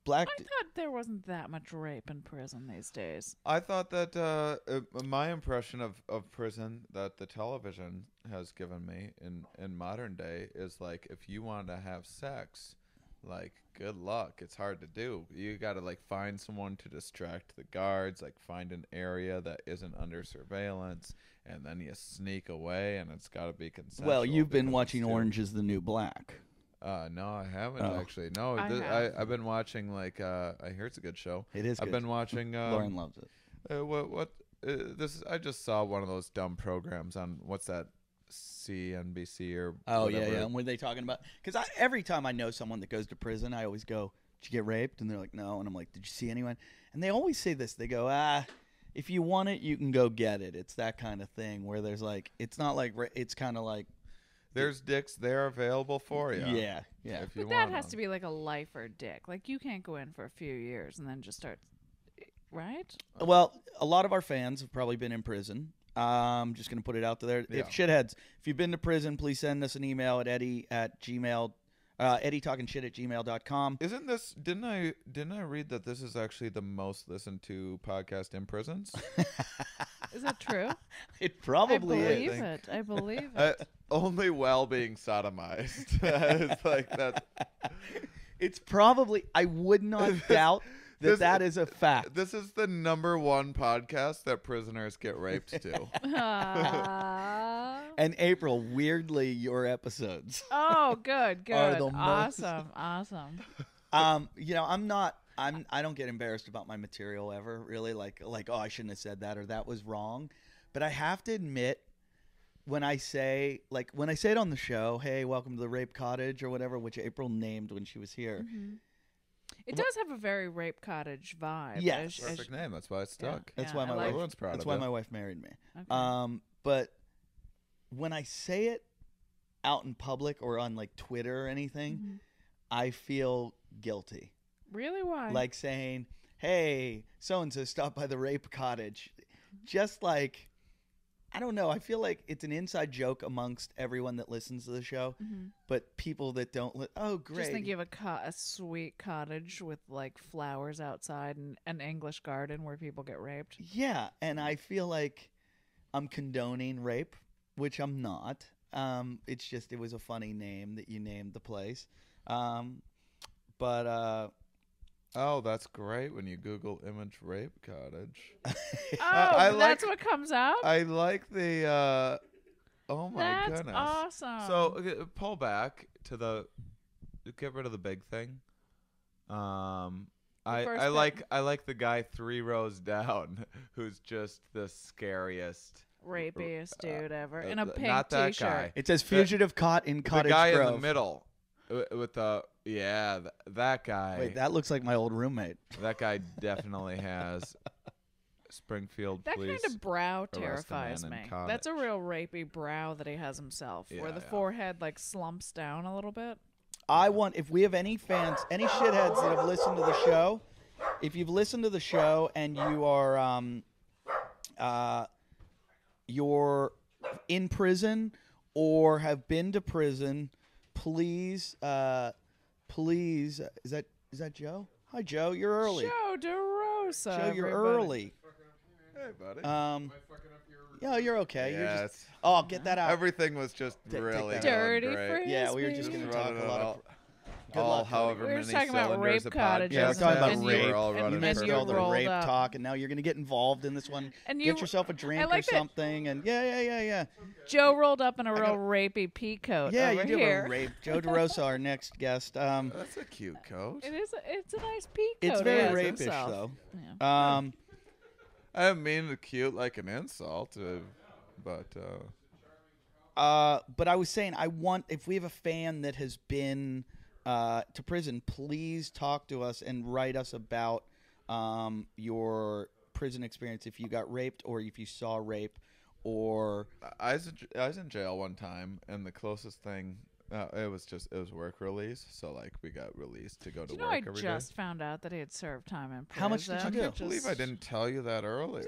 black. I thought there wasn't that much rape in prison these days. I thought that my impression of prison that the television has given me in modern day is like, if you want to have sex, like, good luck. It's hard to do. You got to like find someone to distract the guards, like find an area that isn't under surveillance, and then you sneak away, and it's got to be consensual. Well, you've been watching Orange is the New Black. No, I haven't actually. No, I've been watching like I hear it's a good show. It is. I've been watching. Lauren loves it. What this? I just saw one of those dumb programs on what's that? CNBC or whatever. And were they talking about? Because every time I know someone that goes to prison, I always go, "Did you get raped?" And they're like, "No." And I'm like, "Did you see anyone?" And they always say this. They go, if you want it, you can go get it." It's that kind of thing where there's like, it's not like, it's kind of like. There's dicks there available for you. Yeah. If you But that want has to be like a lifer dick. Like, you can't go in for a few years and then just start, right? Well, a lot of our fans have probably been in prison. I'm just going to put it out there. Yeah. If shitheads, if you've been to prison, please send us an email at eddie@gmail.com. Isn't this? Didn't I read that this is actually the most listened to podcast in prisons? Is that true? It probably I is. believe it. I believe it. Only while being sodomized. It's like that. It's probably. I would not doubt that is a fact. This is the #1 podcast that prisoners get raped to. And April, weirdly, your episodes. Oh, good. Are the most- Awesome. I don't get embarrassed about my material ever, really. Like, oh, I shouldn't have said that, or that was wrong. But I have to admit, when I say it on the show, hey, welcome to the Rape Cottage or whatever, which April named when she was here. Mm-hmm. It does have a very Rape Cottage vibe. Yes. Perfect name. That's why it stuck. That's why my Everyone's proud That's of why it. my wife married me. Okay. But when I say it out in public or on like Twitter or anything, I feel guilty. Really? Why? Like saying, "Hey, so and so stopped by the Rape Cottage," just like, I don't know. I feel like it's an inside joke amongst everyone that listens to the show, but people that don't. Oh, great! Just think you have a sweet cottage with like flowers outside and an English garden where people get raped. Yeah, and I feel like I'm condoning rape, which I'm not. It's just it was a funny name that you named the place, but. Oh, that's great when you Google image rape cottage. That's what comes up? I like the, oh my goodness. That's awesome. So, okay, pull back to get rid of the big thing. I like the guy 3 rows down who's just the scariest. Rapiest dude ever. In a pink not that t-shirt. guy. It says fugitive caught in Cottage The guy Grove. in the middle with the, that guy. Wait, that looks like my old roommate. That guy definitely has Springfield That police. kind of brow arrest a terrifies man me. in Cottage. That's a real rapey brow that he has himself, where the forehead like slumps down a little bit. If we have any fans, any shitheads that have listened to the show, if you've listened to the show and you are you're in prison or have been to prison, please, is that Joe? Hi, Joe. You're early. Joe DeRosa. Joe, you're everybody. early. Hey, buddy. Yeah, you're okay. You're Yes. just. Oh, get that out. Everything was just Take really that Dirty great. Frisbee. Yeah, we were just going to talk a lot of. Good all luck, however We were many just talking about cylinders rape a cottages. podcast Yeah, we're talking about has. rape. We're all and running You missed you all the rolled rape up. talk, and now you're going to get involved in this one. And Get you- yourself a drink I like or that- something, and yeah. Joe rolled up in a real rapey pea coat Yeah, over you do here. have a rape. Joe DeRosa, our next guest. That's a cute coat. It's a nice pea coat. It's he very has rapish, himself. though. Yeah. I didn't mean to cute like an insult, but But I was saying, if we have a fan that has been to prison, please talk to us and write us about your prison experience. If you got raped or if you saw rape, or I was in jail one time, and the closest thing it was work release. So like we got released to go to You know, work I every day. just found out that he had served time in prison. How much did you do? I can't believe I didn't tell you that earlier.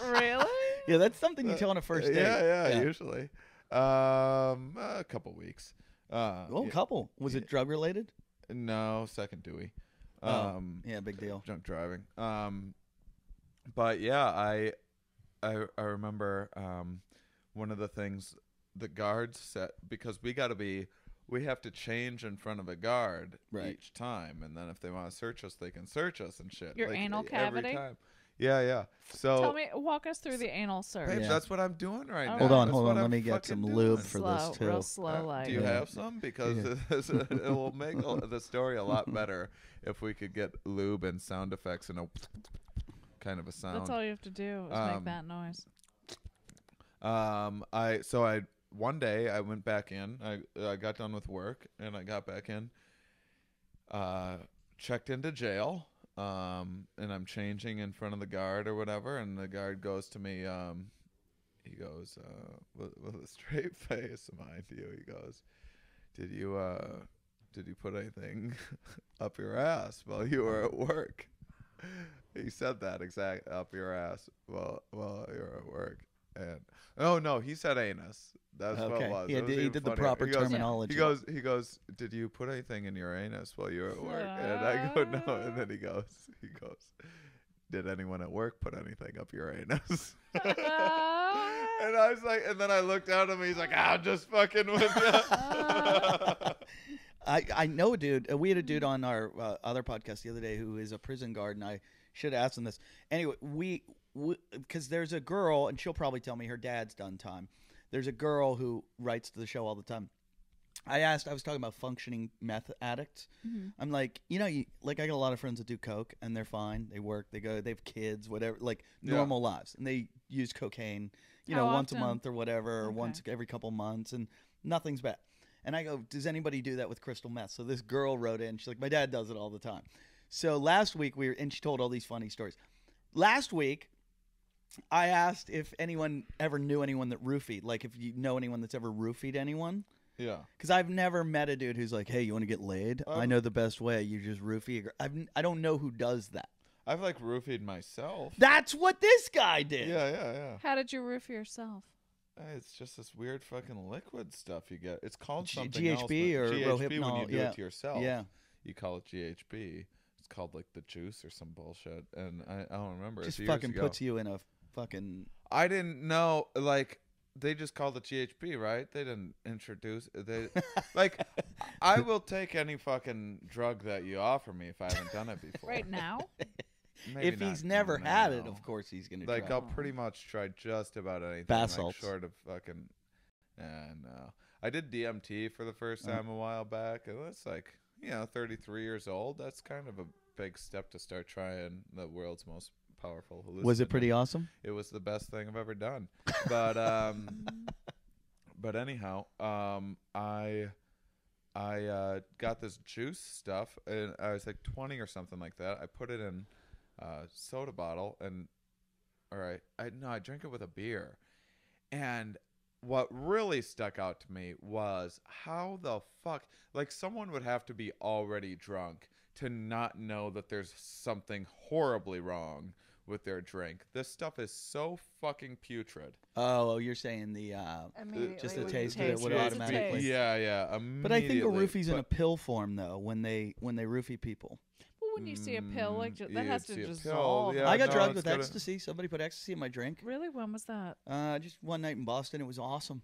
Really? yeah, that's something you tell on a first date. Yeah, usually. A couple weeks. Couple. Was it drug related? No, second Dewey. Yeah, big deal. Drunk driving. But yeah, I remember one of the things the guards said, because we have to change in front of a guard each time, and then if they want to search us, they can search us and shit. Your anal cavity? Every time. Yeah. So walk us through the anal search. babe, that's what I'm doing right now. Hold on. That's what Let I'm me get fucking some doing. lube for Slow, this too. real slow, like. Do you have some? Because it will make the story a lot better if we could get lube and sound effects and a kind of a sound. That's all you have to do is make that noise. One day I went back in. I got done with work and I got back in. Checked into jail. And I'm changing in front of the guard or whatever, and the guard goes to me. He goes with a straight face, mind you. He goes, "Did you put anything up your ass while you were at work?" He said that exact, up your ass while you're at work. And no, he said anus. That's what it was. Yeah, he did the funnier. proper terminology. He goes, "Did you put anything in your anus while you were at work?" And I go, "No." And then he goes, "Did anyone at work put anything up your anus?" And I was like, and then I looked at him. He's like, "I'm just fucking with you." I know a dude. We had a dude on our other podcast the other day who is a prison guard, and I should have asked him this. Anyway, because there's a girl, and she'll probably tell me her dad's done time. There's a girl who writes to the show all the time. I was talking about functioning meth addicts. Mm-hmm. I'm like, I got a lot of friends that do coke, and they're fine. They work, they go, they have kids, whatever, like normal lives. And they use cocaine, once a month or whatever, or once every couple months, and nothing's bad. And I go, does anybody do that with crystal meth? So this girl wrote in. She's like, my dad does it all the time. So last week and she told all these funny stories. Last week, I asked if anyone ever knew anyone that roofied, like if you know anyone that's ever roofied anyone. Yeah. Because I've never met a dude who's like, hey, you want to get laid? I know the best way. You just roofie. I don't know who does that. I've roofied myself. That's what this guy did. Yeah. How did you roofie yourself? It's just this weird fucking liquid stuff you get. It's called something GHB else. or GHB Rohypnol. when you do it to yourself. Yeah. You call it GHB. It's called like the juice or some bullshit. And I don't remember. Just fucking puts you in a fucking... I didn't know, they just called it GHB, right? They didn't introduce I will take any fucking drug that you offer me if I haven't done it before. Right now? Maybe if he's never had it, of course he's gonna try. I'll pretty much try just about anything. Bath salts. Short of fucking no. I did DMT for the first time a while back. It was 33 years old. That's kind of a big step to start trying the world's most powerful hallucinogen. Was it pretty awesome? It was the best thing I've ever done. But but anyhow, I got this juice stuff, and I was 20 or something like that. I put it in a soda bottle, and I drank it with a beer. And what really stuck out to me was how the fuck, someone would have to be already drunk to not know that there's something horribly wrong with their drink. This stuff is so fucking putrid. Oh, you're saying just the taste of it would automatically. Yeah. But I think a roofie's in a pill form though when they roofie people. Well, when you see a pill, that has to see a dissolve. pill, yeah. I got no, drugged it's with gotta- ecstasy. Somebody put ecstasy in my drink. Really? When was that? Just one night in Boston. It was awesome.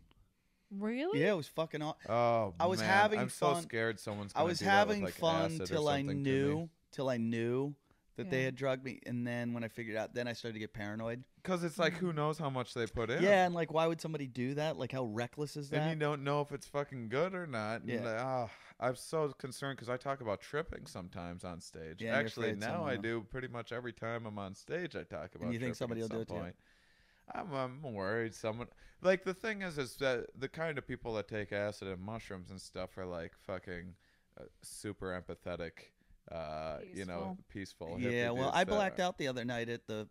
Really? Yeah, it was fucking awesome. Oh, I was man. having I'm fun. so scared someone's I gonna was do that having with, fun acid or till I something to me. knew that they Yeah. had drugged me, and then when I figured out, then I started to get paranoid. Because it's who knows how much they put in. Yeah, and why would somebody do that? How reckless is that? And you don't know if it's fucking good or not. And, Yeah. I'm so concerned because I talk about tripping sometimes on stage. Yeah, you're Actually, afraid now someone I will. do pretty much every time I'm on stage. I talk about. you think somebody will do it to to you? I'm worried someone. The thing is that the kind of people that take acid and mushrooms and stuff are fucking super empathetic. Peaceful. Yeah, hippie well, dudes I that blacked are- out the other night at the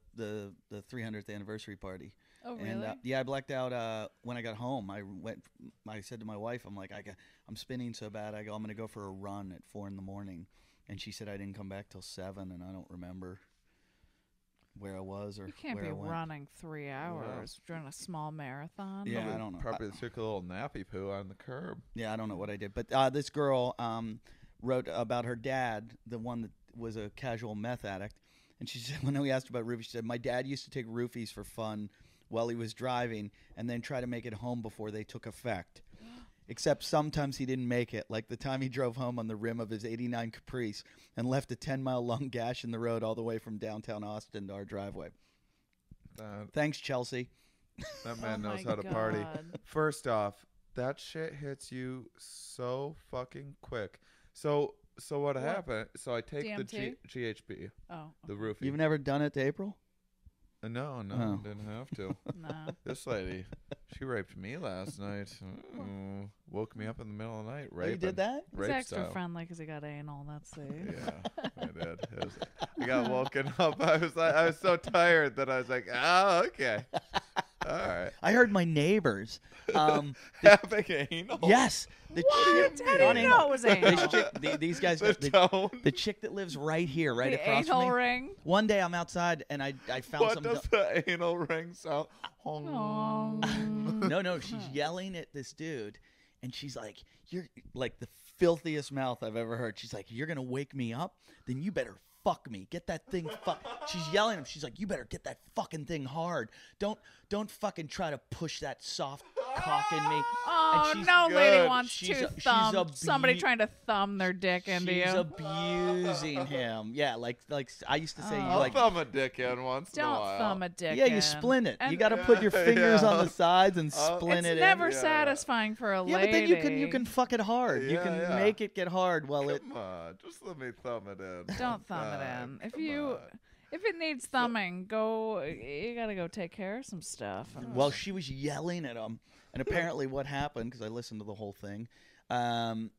300th anniversary party. Oh, really? And I blacked out when I got home. I said to my wife, I'm spinning so bad. I'm going to go for a run at 4 a.m. And she said I didn't come back till 7, and I don't remember where I was or You can't where be I went. running 3 hours during a small marathon. Yeah, I don't know. Probably took a little nappy poo on the curb. Yeah, I don't know what I did. But this girl wrote about her dad, the one was a casual meth addict, and she said when we asked about roofies, she said my dad used to take roofies for fun while he was driving, and then try to make it home before they took effect. Except sometimes he didn't make it, like the time he drove home on the rim of his '89 Caprice and left a 10-mile-long gash in the road all the way from downtown Austin to our driveway. Thanks, Chelsea. That man Oh knows my how to party. God. First off, that shit hits you so fucking quick. So what happened? So I take the DMT? GHB, Oh, the roofie. You've never done it to April? No, Oh. didn't have to. no. This lady, she raped me last night. Ooh, woke me up in the middle of the night. Oh, you Raping. did that? He's Rape extra style. friendly because he got anal. That's the. Yeah, I did. I got woken up. I was so tired that I was like, oh, okay. All right. I heard my neighbors. Having anal. Yes. The What? chick, How not do you anal. know it was This anal? chick, these guys, The the, tone. the chick that lives right here, right the across from anal me. ring. One day I'm outside and I found What some. does the anal ring sound? Oh. No, she's yelling at this dude, and she's like, "You're like the filthiest mouth I've ever heard." She's like, "You're gonna wake me up? Then you better fuck me. Get that thing fuck." She's yelling at him. She's like, "You better get that fucking thing hard. Don't fucking try to push that soft cock in me." Oh, she's no lady good. wants She's to a- she's thumb a somebody be- trying to thumb their dick into She's you. abusing him. Yeah, like I used to say, you Oh. I'll like. thumb a dick in once in a Don't while. thumb a dick. Yeah, you in. splint it. You And got to put your fingers on Yeah. the sides and Oh. splint It's it never in. Yeah. satisfying for a Yeah, lady. but then you can fuck it hard. You Yeah, can yeah. make it get hard while it. Come on, just let me thumb it in. Don't thumb it in. If come you on. if it needs thumbing, you gotta go take care of some stuff. Well, she was yelling at him, and apparently what happened, because I listened to the whole thing, I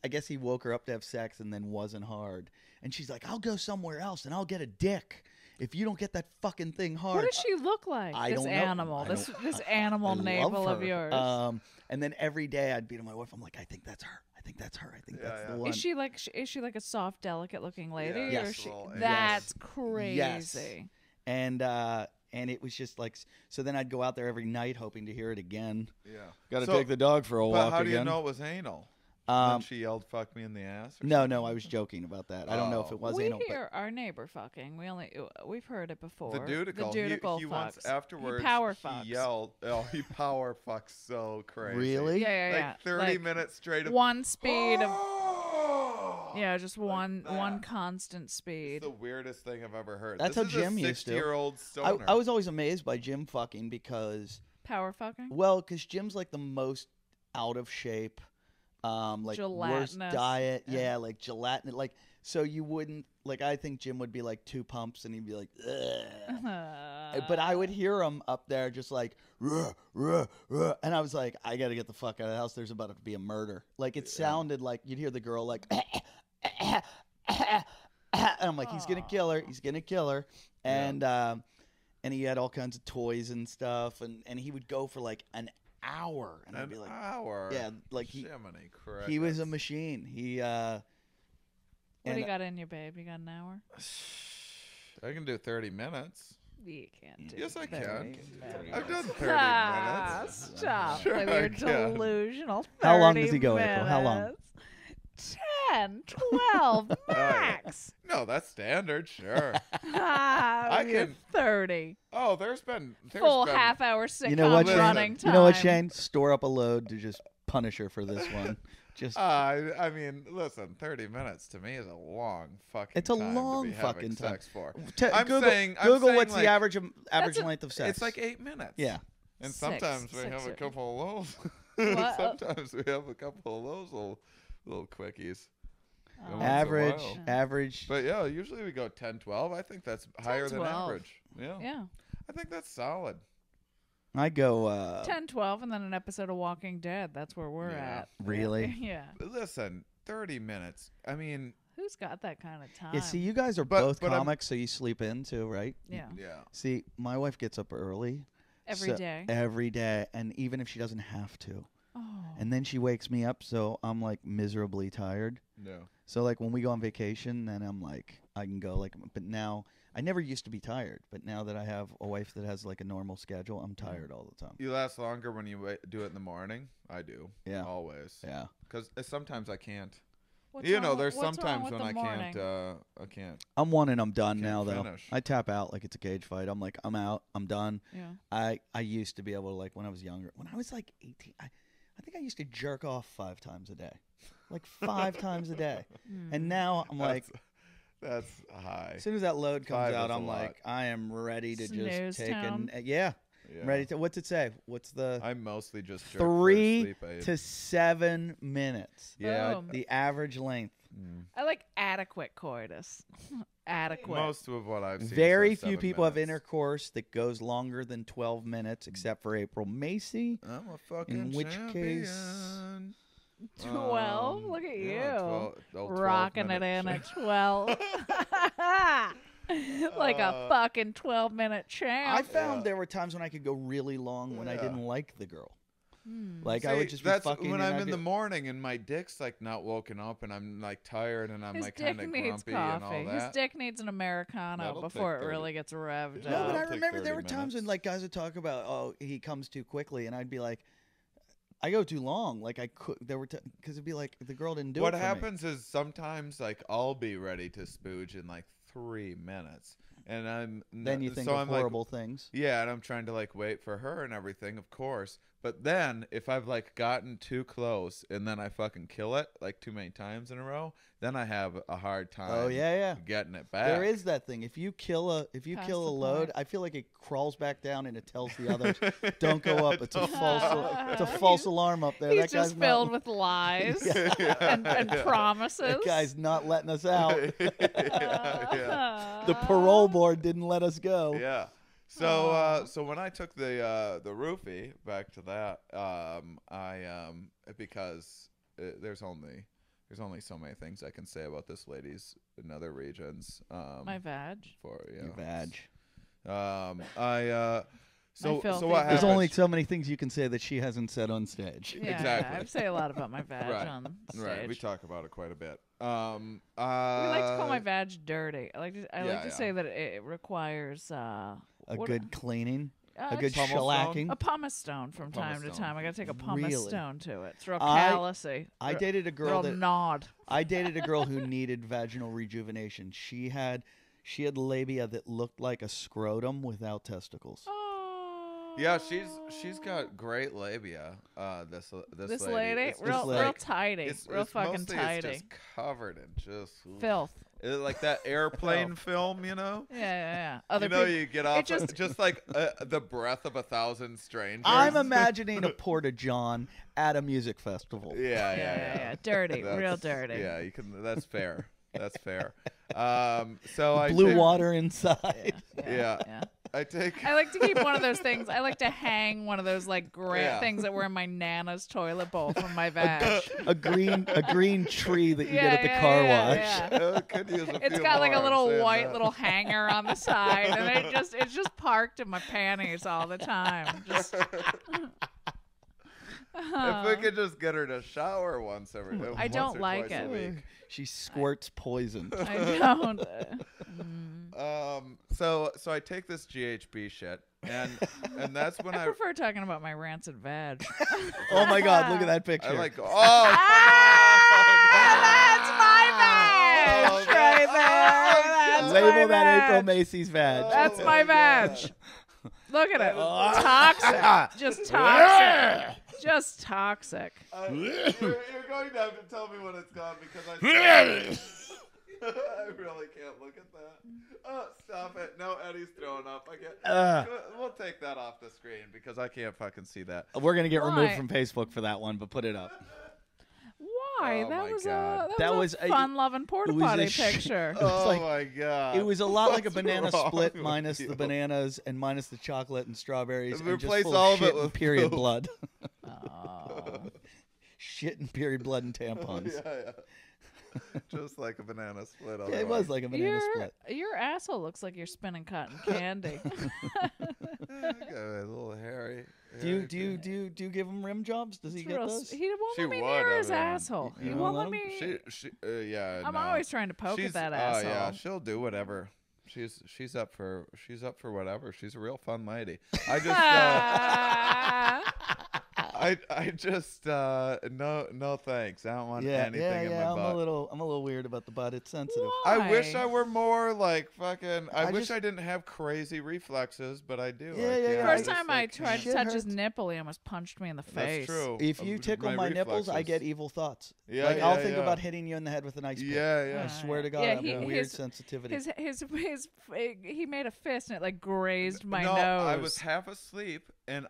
guess he woke her up to have sex and then wasn't hard, and she's like, "I'll go somewhere else and I'll get a dick if you don't get that fucking thing hard." What does she look like? I this don't know. animal, I this don't- this animal I love navel of her. yours. And then every day I'd be to my wife. I'm like, "I think that's her. I think that's her. I think Yeah, that's yeah. the one." is she like a soft, delicate looking lady? Yeah, or Yes. is she, Well, that's yes. crazy. Yes. And it was just like, so then I'd go out there every night hoping to hear it again. Yeah. Got to So- take the dog for a But walk how do you again. know it was anal? Um, Then she yelled, "Fuck me in the ass." Or No, something? no, I was joking about that. I don't know if it was We anal, hear our neighbor fucking. We've heard it before. The dudicle. The dudicle He fucks. once afterwards. He power fucks. He yelled. Oh, he power fucks so but crazy. really, Yeah, yeah, yeah. Like 30 Like, minutes straight of. one speed of Oh! yeah, just one that. constant It's speed. the weirdest thing I've ever heard. That's this how is Jim a used to. 60-year-old I, stoner. I was always amazed by Jim fucking because, Power fucking. because Jim's like the most out of shape, like worst Gelatinous. diet. Yeah, like gelatinous. Like, so you wouldn't, like, I think Jim would be like 2 pumps and he'd be like, ugh. But I would hear him up there just like, ruh, ruh, ruh. And I was like, I got to get the fuck out of the house. There's about to be a murder. Like, it sounded like you'd hear the girl like, and I'm like, he's going to kill her. He's going to kill her. And he had all kinds of toys and stuff. And he would go for like an hour. And I'd An be like, hour. yeah, like he was a machine. What do you and- got in you, babe? You got an hour? I can do 30 minutes. You can't do Yes, I 30 can. minutes. I've done 30 Ah, minutes. stop Sure with I your can. delusional 30 How long does he go, April? How long? minutes. 10, 12, max. No, that's standard, sure. I can- 30. Oh, there's been Full half-hour sitcom You know what, Shane? running time. You know what, Shane? Store up a load to just punish her for this one. Just I mean, listen, 30 minutes to me is a long fucking It's a time long to be having fucking time. sex for. Google, saying Google what's like, the average That's a- length of sex. It's like 8 minutes. Yeah. And Six. sometimes we Six have a or- couple of those. What? Sometimes we have a couple of those little quickies. Oh. Once in a average, while. average. But yeah, usually we go 10, 12. I think that's higher than 12. average. Yeah. Yeah. I think that's solid. I go. 10, 12, and then an episode of Walking Dead. That's where we're Yeah. at. Really? Yeah. But listen, 30 minutes. I mean, Who's got that kind of time? Yeah. See, you guys are But- both but I'm- comics, so you sleep in too, right? Yeah. yeah. See, my wife gets up early Every day. every day, and even if she doesn't have to, Oh. and then she wakes me up, so I'm like miserably tired. No. So like when we go on vacation, then I'm like I can go like. But now I never used to be tired, but now that I have a wife that has like a normal schedule, I'm tired all the time. You last longer when you do it in the morning? I do. Yeah. Always. Yeah. Because sometimes I can't. What's You wrong know, with- there's what's wrong sometimes with when the morning? I can't. I'm one and I'm done Can't now, though. finish. I tap out like it's a cage fight. I'm like, I'm out. I'm done. Yeah. I used to be able to, like, when I was younger, when I was like 18, I think I used to jerk off 5 times a day. Like 5 times a day. And now I'm like, That's high. as soon as that load comes 5 out, is a I'm lot. like, I am ready to Snooze just take town. yeah. Yeah. I'm ready to, what's it say? What's the I mostly just jerk 3 for sleep aid. to 7 minutes? Yeah. Boom. The average length. I like adequate coitus. Adequate. Most of what I've seen. Very says few 7 people have minutes. intercourse that goes longer than 12 minutes, except for April Macie. I'm a fucking In which case- champion. 12. Look at you. 12 Rocking it in at 12. Like a fucking 12-minute champ. I found there were times when I could go really long when I didn't like the girl. Like I would just be that's fucking. when and I'm I'd in be- the morning and my dick's like not woken up and I'm like tired and I'm His like dick kind of needs grumpy and all coffee. His that. dick needs an Americano That'll before take it 30. really gets revved Yeah. No, up. but I It'll take remember there 30 were times when minutes. like guys would talk about, oh, he comes too quickly, and I'd be like, I go too long. Like I could. There were because it'd be like the girl didn't do What it. for me. happens is sometimes like I'll be ready to spooge in like 3 minutes and Then you think so of I'm horrible things. Yeah, and I'm trying to like wait for her and everything, of course. But then if I've like gotten too close and then I fucking kill it like too many times in a row, then I have a hard time. Oh yeah. Getting it back. There is that thing. If you kill a Past kill a the load, point. I feel like it crawls back down and it tells the others, "Don't go up. It's a false. It's a He's- false alarm up there. He's that just guy's filled not, with lies and promises. that guy's not letting us out. yeah. The parole board didn't let us go. Yeah. So so when I took the roofie, back to that, because there's only so many things I can say about this lady's in other regions. My vag. For You vag. So filthy what vag. happened? There's only so many things you can say that she hasn't said on stage. Yeah, Exactly. I say a lot about my vag Right. on stage. Right, we talk about it quite a bit. We like to call my vag dirty. I like to say that it requires A what- good cleaning, a uh, good pumice stone? shellacking. a pumice stone from time to Pumice time. I gotta take a pumice Really? stone to it. It's real I- callousy. I dated a girl real that nod. I dated a girl who needed vaginal rejuvenation. She had labia that looked like a scrotum without testicles. Oh. Yeah, she's got great labia. This lady, It's real just real like- tidy, it's real fucking mostly tidy. It's just covered in just Filth. It's like that airplane film, you know. Yeah. Other You know, people, you get off just- just like the breath of 1,000 strangers. I'm imagining a porta john at a music festival. Yeah. Dirty, real That's- dirty. Yeah, you can. That's fair. That's fair. So I Blue take, water inside. Yeah. yeah. I take. I like to keep one of those things. I like to hang one of those like Yeah. things that were in my nana's toilet bowl from my vag. a green tree that you get at the car wash. Could use a It's few got like a more, I'm little saying white that. little hanger on the side, and it's just parked in my panties all the time. Just If we could just get her to shower once I once don't or like twice a it. week. She squirts poison. I don't. So I take this GHB shit, and that's when I I prefer talking about my rancid vag. Oh my God! Look at that picture. I like That's my vag Oh, right there. That's Label my that April vag. Macy's vag. That's Oh my my vag. God. Look at it. Toxic. Just toxic. Just toxic. you're going to have to tell me when it's gone because I really can't look at that. Oh, stop it. No, Eddie's throwing up. I can't. We'll take that off the screen because I can't fucking see that. We're gonna get removed Why? from Facebook for that one, but put it up. Why? Oh that my was God. a That was a- fun-loving porta it was a potty sh- picture. Oh like- my God. It was a lot like a What's banana wrong split with minus you? the bananas and minus the chocolate and strawberries. And just Replace full all of of it shit and with period poop. blood. Oh. Shit and period blood and tampons. Yeah. Just like a banana split. Yeah, it was like a banana split. Your asshole looks like you're spinning cotton candy. A little hairy. Do you give him rim jobs? Does he It's get real those? He won't She let me would, near I his mean, asshole. you He don't won't let let him? me. Yeah. I'm no. always trying to poke She's, at that Oh yeah, asshole. she'll do whatever. She's up for whatever. She's a real fun lady. I just I just no thanks. I don't want anything in my I'm butt. I'm a little weird about the butt. It's sensitive. I wish Why? I were more like fucking. I wish just- I didn't have crazy reflexes, but I do. Yeah, I yeah, can't- yeah. First just, time I like, tried to Shit touch his hurts. nipple, he almost punched me in the face. That's true. If you tickle my nipples, I get reflexes. evil thoughts. Yeah, like yeah, I'll think yeah. about hitting you in the head with an ice pick. Yeah, yeah. I swear to God, Yeah, I have a weird his- sensitivity. He made a fist and it like grazed my no, nose. I was half asleep and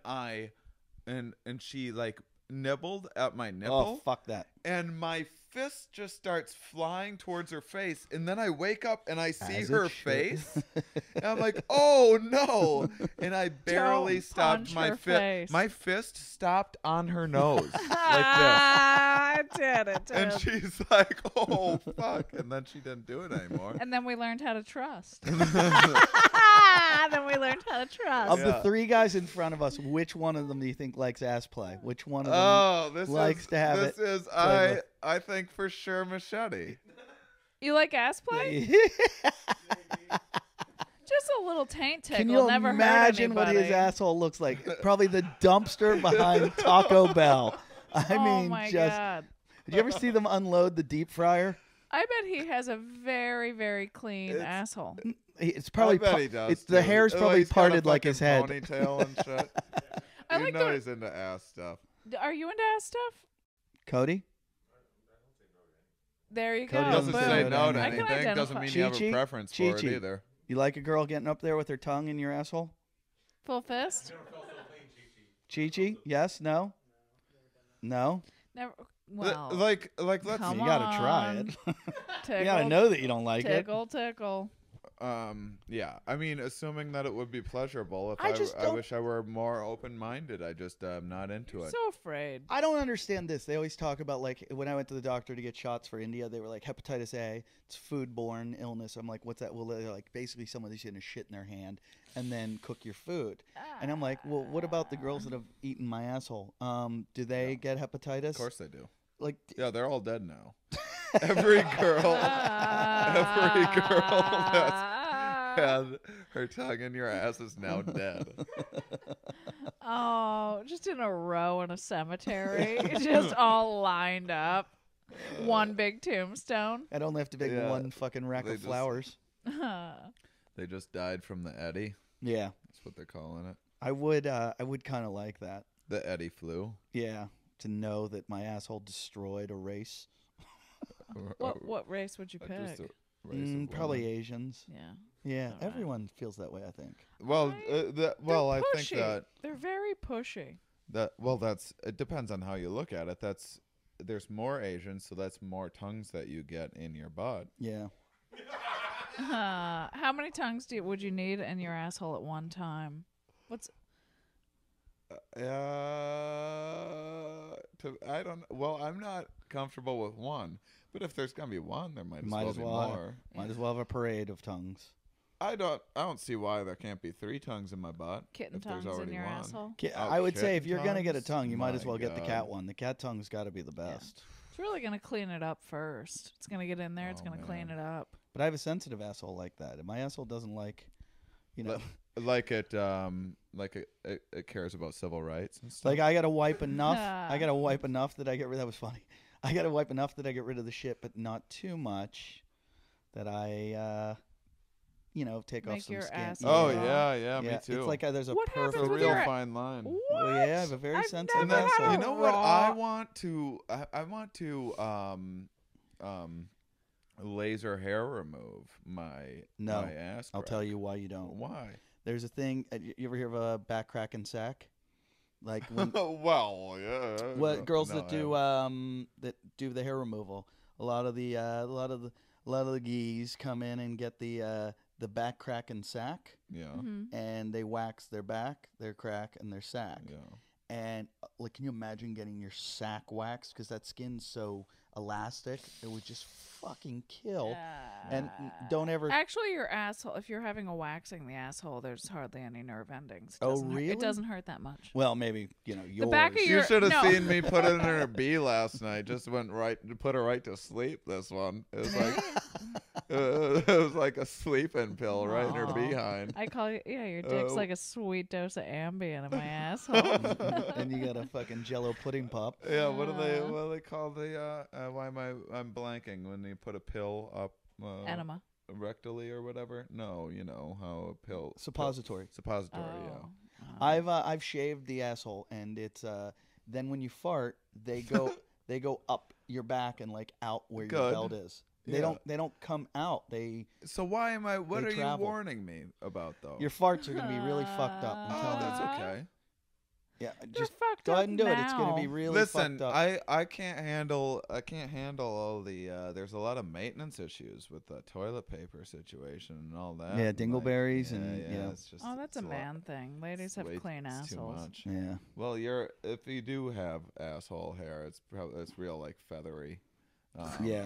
and she like nibbled at my Oh, nipple. fuck that. And my fist just starts flying towards her face, and then I wake up and I see As her it should. face, and I'm like, "Oh no!" And I barely Don't stopped punch my her fist. face. My fist stopped on her nose like Ah, it did. It this, and did. she's like, "Oh fuck!" And then she didn't do it anymore. And then we learned how to trust. Then we learned how to trust. Of the Yeah. 3 guys in front of us, which one of them do you think likes ass play? Which one of them? Oh, this likes is to have this it is played with. I think for sure Machete. You like ass play? Just a little taint tickle. Can you Never imagine hurt what anybody. his asshole looks like? Probably the dumpster behind Taco Bell. I Oh mean, my just. god. Did you ever see them unload the deep fryer? I bet he has a very, very clean asshole. It's probably I bet he does. It's the too. hair's Oh, probably he's got a parted like his head. fucking Ponytail and shit. I You like know the. he's into ass stuff. Are you into ass stuff? Cody? There you Cody go. Doesn't Boom. say no to I can anything. Doesn't identify- mean you have a Chi-Chi? preference for it Chi-Chi. either. You like a girl getting up there with her tongue in your asshole? Full fist? Chi-Chi? Yes? No? No? Never. Well, Like let's Come You gotta try on. it. tickle, You gotta know that you don't like tickle, tickle. yeah. I mean, assuming that it would be pleasurable. If I just I don't- wish I were more open-minded. I just am not into it. So afraid. I don't understand this. They always talk about, like, when I went to the doctor to get shots for India, they were like, hepatitis A, it's foodborne illness. I'm like, what's that? Well, they're like, basically someone who's going to shit in their hand and then cook your food. And I'm like, well, what about the girls that have eaten my asshole? Do they get hepatitis? Of course they do. Like, Yeah, they're all dead now. Every girl that's had her tongue in your ass is now dead. Oh, just in a row in a cemetery, just all lined up. One big tombstone. I'd only have to take Yeah. one fucking rack They of just- flowers. They just died from the Eddie. Yeah. That's what they're calling it. I would kind of like that. The Eddie flu. Yeah. To know that my asshole destroyed a race. What race would you pick? Just a race of Probably women. Asians. Yeah. Yeah. Alright. Everyone feels that way, I think. Well, They're I think pushy. that They're very pushy. that's it depends on how you look at it. There's more Asians, so that's more tongues that you get in your butt. Yeah. How many tongues would you need in your asshole at one time? What's I don't. Well, I'm not comfortable with one, but if there's gonna be one, there might Might as as well well. be more. Might as well have a parade of tongues. I don't see why there can't be 3 tongues in my butt. kitten if there's tongues in already your one. asshole? Oh, I would say if kitten you're gonna get a tongues? tongue, you might as My well get the cat God. one. The cat tongue's got to be the best. It's really gonna clean it up first. It's gonna get in there. It's Oh, gonna clean man. it up. But I have a sensitive asshole like that, and my asshole doesn't like, you know, Like it cares about civil rights and stuff. like I gotta wipe enough. I gotta wipe enough that I get rid. That was funny. I gotta wipe enough that I get rid of the shit, but not too much that I, take off Make some your skin. ass oh Yeah. yeah, me too. It's like there's a What happens it's a perfect. with real your- fine line. What? Well, yeah, I have a very I've sensitive And never then asshole. had you a know what I raw- want to I want to laser hair remove my No, my ass. I'll crack. tell you why you don't. Why. There's a thing. You ever hear of a back crack and sack? Like when Well, yeah. what girls no, that I do the hair removal. A lot of the geese come in and get the back crack and sack, yeah. Mhm. and they wax their back, their crack, and their sack. Yeah. And like, can you imagine getting your sack waxed? Because that skin's so elastic, it would just fucking kill. And don't ever. Actually, your asshole. If you're having a waxing the asshole, there's hardly any nerve endings. It Oh, doesn't hurt- really? It doesn't hurt that much. Well, maybe yours. The back of You your- should have no. seen me put it in her B last night. Just put her right to sleep. This one. It was like like a sleeping pill right in her Aw. behind. I call you, yeah, your dick's Oh. like a sweet dose of Ambien in my asshole. And you got a fucking Jello pudding pop. Yeah, what do they call the why am I'm blanking when you put a pill up Enema. rectally or whatever? No, you know how a pill Suppository. suppository, Oh. I've shaved the asshole, and it's then when you fart, they go they go up your back and like out where your Good. belt is. They Yeah. don't come out. They yeah. So why am I what They are you travel. warning me about though? your farts are gonna be really fucked up. I'm Oh, telling that's you. okay. Yeah, You're just fucked go up ahead and do it. It's gonna be now. really Listen, fucked up. I can't handle all the there's a lot of maintenance issues with the toilet paper situation and all that. Yeah, and, dingleberries like, and, yeah. it's just Oh, that's it's a lot. man thing. Ladies have It's clean it's too assholes. much. Yeah. Well, if you do have asshole hair, it's real like feathery. Yeah.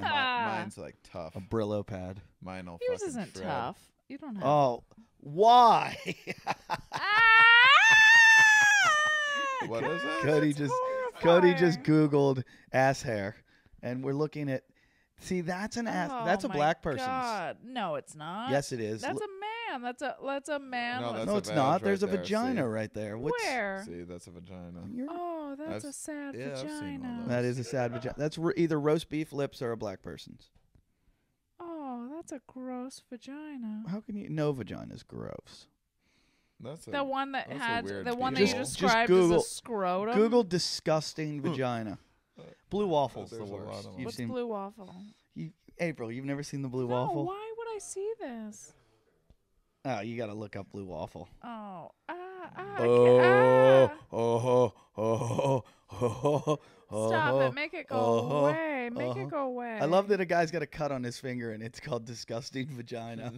Mine's like tough. A Brillo pad. Mine'll Yours fucking isn't shred. tough. You don't have. Oh, why? What is it? Cody That's Cody just horrifying. Googled ass hair, and we're looking at. See, that's an ass. That's a Oh black my person's. God. No, it's not. Yes, it is. That's a man. That's a man. No, with- that's No, a it's vag not. right There's a there, vagina see? right there. What's, Where? See, that's a vagina. You're- Oh, that's I've a sad yeah, I've seen all vagina. those. That is a sad vagina. That's either roast beef lips or a black person's. Oh, that's a gross vagina. How can you? No vagina's gross. That's The one that that's a had weird the one that beetle. you Just described Google- as a scrotum. Google disgusting vagina. Blue waffle's the There's a lot worst. of them. You've What's seen blue waffle? April. You've never seen the blue No, waffle? why would I see this? Oh, you got to look up blue waffle. Oh, Oh, oh, oh, oh, Stop it! Make it go away! Make uh-huh. it go away! I love that a guy's got a cut on his finger and it's called disgusting vagina.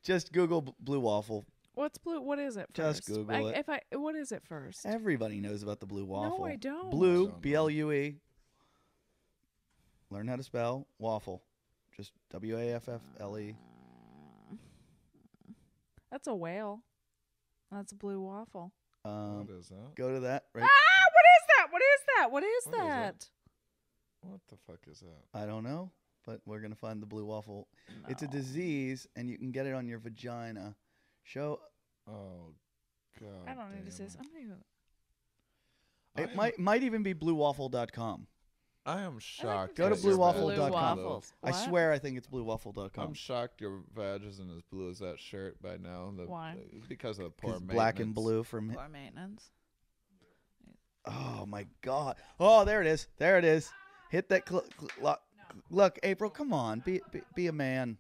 Just Google blue waffle. What's blue? What is it? Just First? Google it. What is it first? Everybody knows about the blue waffle. No, I don't. Blue, I don't know. B-L-U-E. Learn how to spell waffle. Just W-A-F-F-L-E. That's a whale. That's a blue waffle. What is that? Go to that. Right. Ah! What is that? What is that? What is What is that? What the fuck is that? I don't know, but we're going to find the blue waffle. It's a No. disease, and you can get it on your vagina. Show. Oh, God. I don't need to say damn this. I'm not even. It I am- might even be bluewaffle.com. I am shocked. Go to that your bluewaffle.com. vag is Blue blue. waffles. I What? swear I think it's bluewaffle.com. I'm shocked your vag isn't as blue as that shirt by now. Why? Because of the poor It's black and maintenance. blue from. Poor maintenance. Oh my God! Oh, there it is. There it is. Hit that. Look, April, come on, be a man.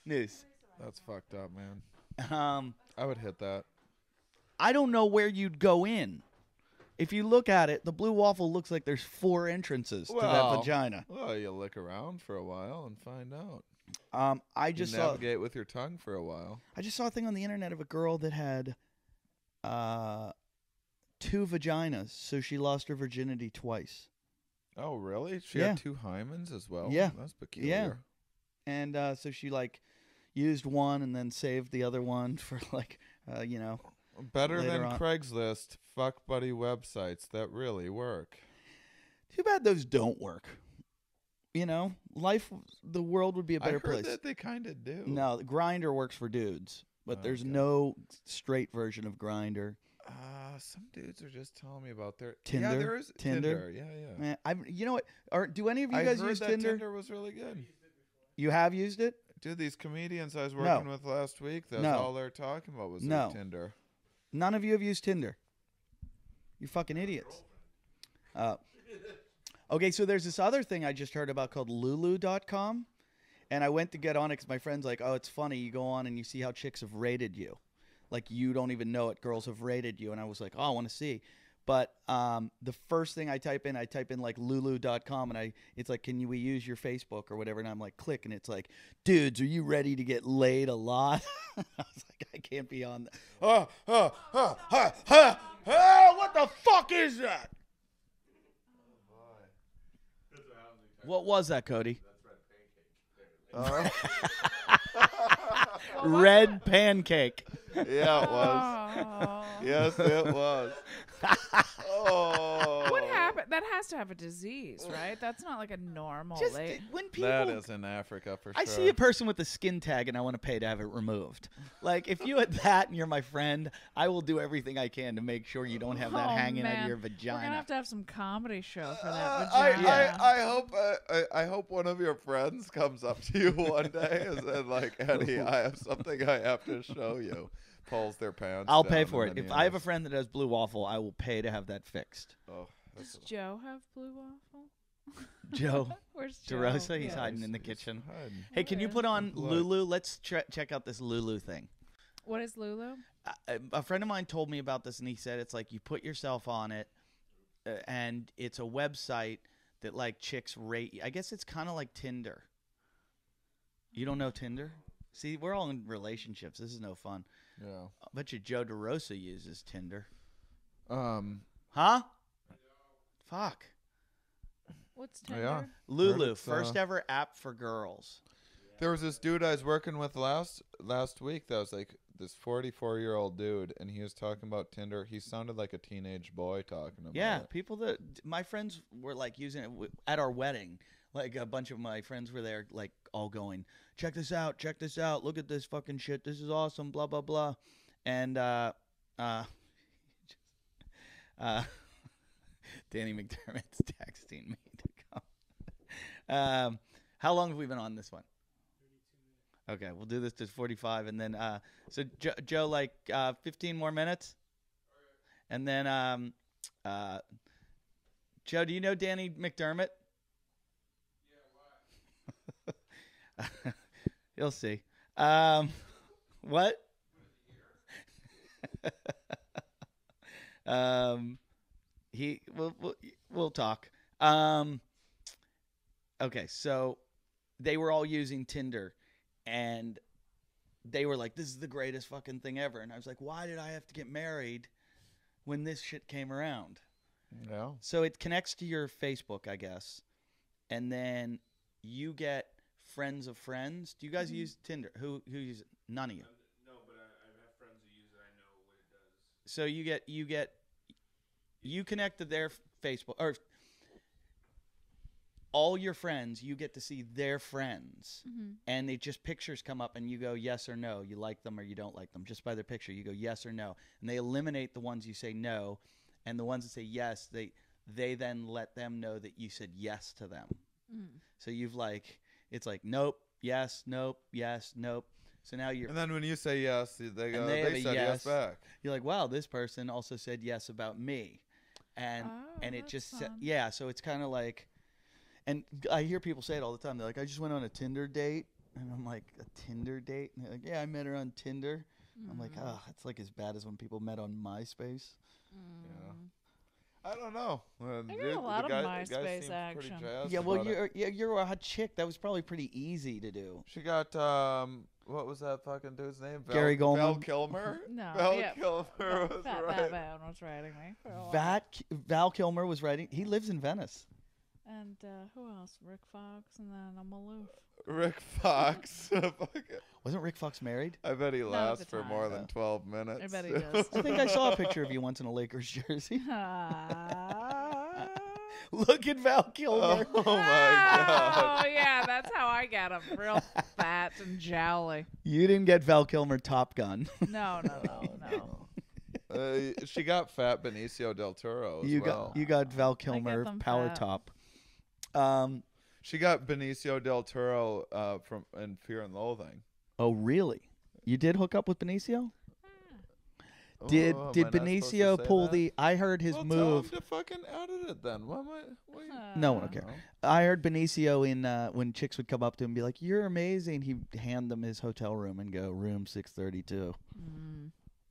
News. That's fucked up, man. I would hit that. I don't know where you'd go in. If you look at it, the blue waffle looks like there's 4 entrances to that Well, vagina. Well, you look around for a while and find out. I You just saw. navigate with your tongue for a while. I just saw a thing on the internet of a girl that had 2 vaginas, so she lost her virginity twice. Oh, really? She Yeah. had 2 hymens as well? Yeah. That's peculiar. And so she like used one and then saved the other one for like Better Later than on. Craigslist fuck buddy websites that really work. Too bad those don't work. The world would be a better I heard place. that they kind of do. No, Grinder works for dudes, but there's Okay. no straight version of Grinder. Some dudes are just telling me about their Tinder? Yeah, there is Tinder? Yeah. You know what? Do any of you I guys heard use that Tinder? Tinder was really good. You have used it? Dude, these comedians I was No. working with last week, that's No. all they're talking about was No. their Tinder. None of you have used Tinder. You fucking idiots. Okay, so there's this other thing I just heard about called Lulu.com. And I went to get on it because my friend's like, oh, it's funny. You go on and you see how chicks have rated you. Like, you don't even know it. Girls have rated you. And I was like, oh, I want to see. But the first thing I type in like Lulu.com. And it's like, we use your Facebook or whatever? And I'm like, click. And it's like, dudes, are you ready to get laid a lot? I was like, I can't be on that. What the fuck is that? What was that, Cody? Red pancake. Yeah, it was. Oh. Yes, it was. Oh. What happened? that has to have a disease, right? That's not like a normal. Just when people, That is in Africa for sure. I see a person with a skin tag and I want to pay to have it removed. Like if you had that and you're my friend, I will do everything I can to make sure you don't have that hanging out of your vagina. We're gonna have some comedy show for that vagina. I hope one of your friends comes up to you one day and said, like, Eddie, I have something I have to show you. Pulls their pants. I'll down pay for and it. then If he I have a has- friend that has blue waffle, I will pay to have that fixed. Oh, Does Joe have blue waffle? Joe Where's Joe? DeRosa, he's Yeah. hiding in the he's kitchen. hiding. Hey, can you Where put is on he? Lulu? Let's check out this Lulu thing. What is Lulu? A friend of mine told me about this, and he said it's like you put yourself on it, and it's a website that like chicks rate you. I guess it's kind of like Tinder. You don't know Tinder? See, we're all in relationships. This is no fun. Yeah. I bet you Joe DeRosa uses Tinder. Huh? Fuck. What's Yeah. Tinder? Lulu, it's, first ever app for girls. There was this dude I was working with last week that was like this 44-year-old dude, and he was talking about Tinder. He sounded like a teenage boy talking about Yeah, it. people that my friends were like using it at our wedding. Like a bunch of my friends were there, like all going, check this out, look at this fucking shit, this is awesome, blah blah blah, and Danny McDermott's texting me to come. How long have we been on this one? Okay, we'll do this to 45, and then so Joe, like 15 more minutes, and then Joe, do you know Danny McDermott? You'll see. What? We'll talk. Okay, so they were all using Tinder, and they were like, "This is the greatest fucking thing ever." And I was like, "Why did I have to get married when this shit came around?" Yeah. So it connects to your Facebook, I guess, and then you get friends of friends. Do you guys use Tinder? Who uses it? None of you. No, but I have friends who use it. I know what it does. So you connect to their Facebook, or all your friends, you get to see their friends, and it just pictures come up, and you go yes or no. You like them or you don't like them just by their picture. You go yes or no, and they eliminate the ones you say no, and the ones that say yes, they then let them know that you said yes to them. So you've like, it's like nope, yes, nope, yes, nope. So now you're, And then when you say yes, they go, they have they a said yes yes. back. you're like, wow, this person also said yes about me, and it that's just fun. yeah. So it's kind of like, and I hear people say it all the time. They're like, I just went on a Tinder date, and I'm like, a Tinder date? And they're like, yeah, I met her on Tinder. I'm like, oh, it's like as bad as when people met on MySpace. Yeah. I don't know. I got a lot of MySpace action. Yeah, well, you're a hot chick. That was probably pretty easy to do. She got what was that fucking dude's name? Gary Val Goldman? Kilmer. No, Val yeah. Kilmer was Fat right. Batman was writing me. For a while. Val Kilmer was writing. He lives in Venice. And who else? Rick Fox, and then I'm aloof. Rick Fox. Fuck it. Wasn't Rick Fox married? I bet he Not at lasts the for time. more than 12 minutes. I bet he does. I think I saw a picture of you once in a Lakers jersey. Ah. Look at Val Kilmer. Oh my god. Oh yeah, that's how I got him. Real fat and jowly. You didn't get Val Kilmer Top Gun. No. She got fat Benicio del Toro as you well. got Val Kilmer them Power fat. Top. She got Benicio del Toro from in Fear and Loathing. Oh really? You did hook up with Benicio? Did Oh, am I did not supposed to Benicio say pull that? the? I heard his Well, move. Tell him to fucking edit it then. What No one will care. I heard Benicio in when chicks would come up to him and be like, "You're amazing." He'd hand them his hotel room and go, "Room 632."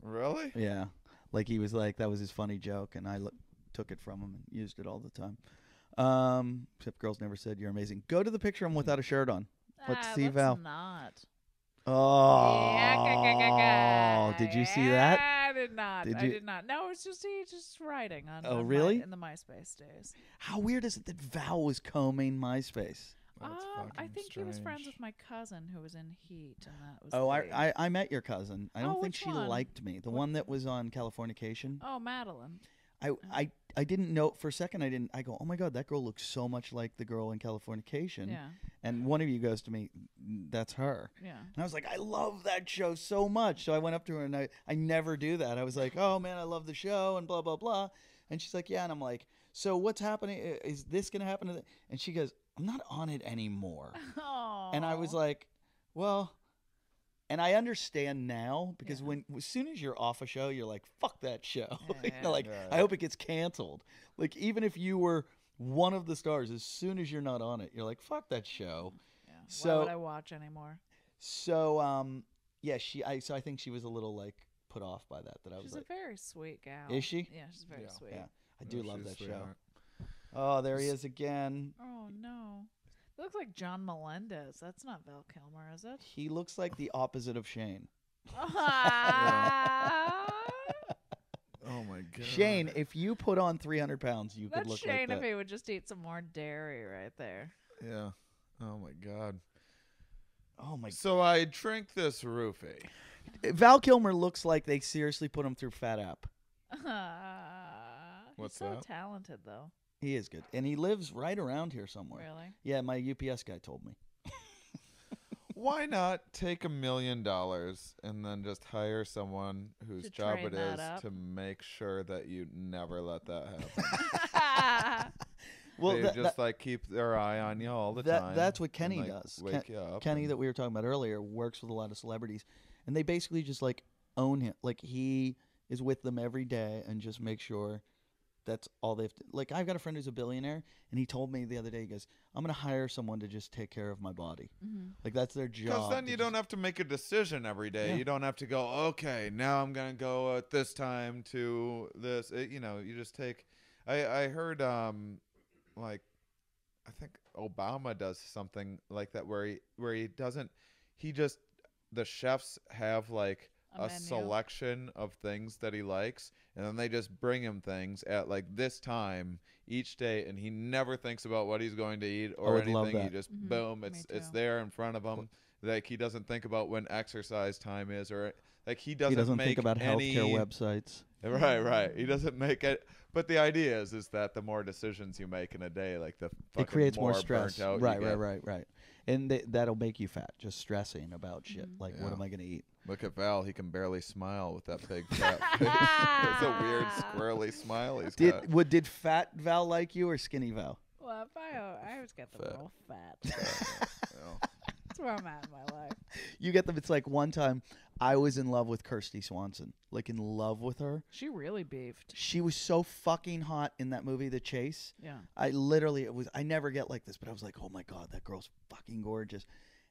Really? Yeah, like he was like that was his funny joke, and I took it from him and used it all the time. Except girls never said you're amazing. Go to the picture of him without a shirt on. Let's see Val. Not. Oh, did you see that? I did not. Did I you- did not. No, it's just he just writing on. Oh, on really? in the MySpace days. How weird is it that Val was combing MySpace? That's I fucking think he was friends strange. with my cousin who was in Heat, and that was. Oh, the- I met your cousin. I don't Oh, think which she one? liked me. The one that was on Californication. Oh, Madeline. I didn't know for a second. I go, oh my god, that girl looks so much like the girl in Californication. Yeah. And one of you goes to me, that's her. Yeah. And I was like, I love that show so much. So I went up to her and I never do that. I was like, oh man, I love the show and blah blah blah. And she's like, yeah. And I'm like, so what's happening? Is this gonna happen? And she goes, I'm not on it anymore. Oh. And I was like, well. And I understand now because as soon as you're off a show, you're like, fuck that show. I hope it gets canceled. Like, even if you were one of the stars, as soon as you're not on it, you're like, fuck that show. Yeah. So, why would I watch anymore? So, I think she was a little, like, put off by that. I was She's like, a very sweet gal. Is she? Yeah, she's very sweet. Yeah, I do love that show. sweetheart. Oh, there he is again. Oh, no. It looks like John Melendez. That's not Val Kilmer, is it? He looks like the opposite of Shane. Oh my god. Shane, if you put on 300 pounds, you could That's look Shane like that. if he would just eat some more dairy right there. Yeah. Oh my god. Oh my. So I drink this roofie. Val Kilmer looks like they seriously put him through Fat App. What's He's so that? talented, though. He is good, and he lives right around here somewhere. Really? Yeah, my UPS guy told me. Why not take $1 million and then just hire someone whose To job train it that is up? to make sure that you never let that happen? Well, They just like keep their eye on you all the time. That's what and, Kenny like, does. Wake you up. Kenny and- that we were talking about earlier works with a lot of celebrities, and they basically just like own him. Like he is with them every day and just make sure that's all they have to. Like I've got a friend who's a billionaire, and he told me the other day, he goes, "I'm going to hire someone to just take care of my body." Mm-hmm. Like that's their job. Because then to you just- don't have to make a decision every day. Yeah. You don't have to go, okay, now I'm going to go at this time to this. You just take. I heard, like, I think Obama does something like that where he doesn't. The chefs have like A a menu. selection of things that he likes, and then they just bring him things at like this time each day, and he never thinks about what he's going to eat I or would love anything. He that. just Mhm. boom, Me it's too. there in front of him. Like he doesn't think about when exercise time is, or like he He doesn't doesn't make think about any, healthcare websites. Right. He doesn't make it. But the idea is that the more decisions you make in a day, like the It fucking creates more stress. burnt out Right, you get. right. And that'll make you fat, just stressing about shit. Like, what Yeah. am I going to eat? Look at Val; he can barely smile with that big fat face. It's a weird squirrely smile he's got. Did fat Val like you or skinny Val? Well, if I always get them Fat. real fat. Yeah. That's where I'm at in my life. You get them. It's like one time I was in love with Kirsty Swanson, like in love with her. She really beefed. She was so fucking hot in that movie, The Chase. Yeah. I never get like this, but I was like, oh my God, that girl's fucking gorgeous.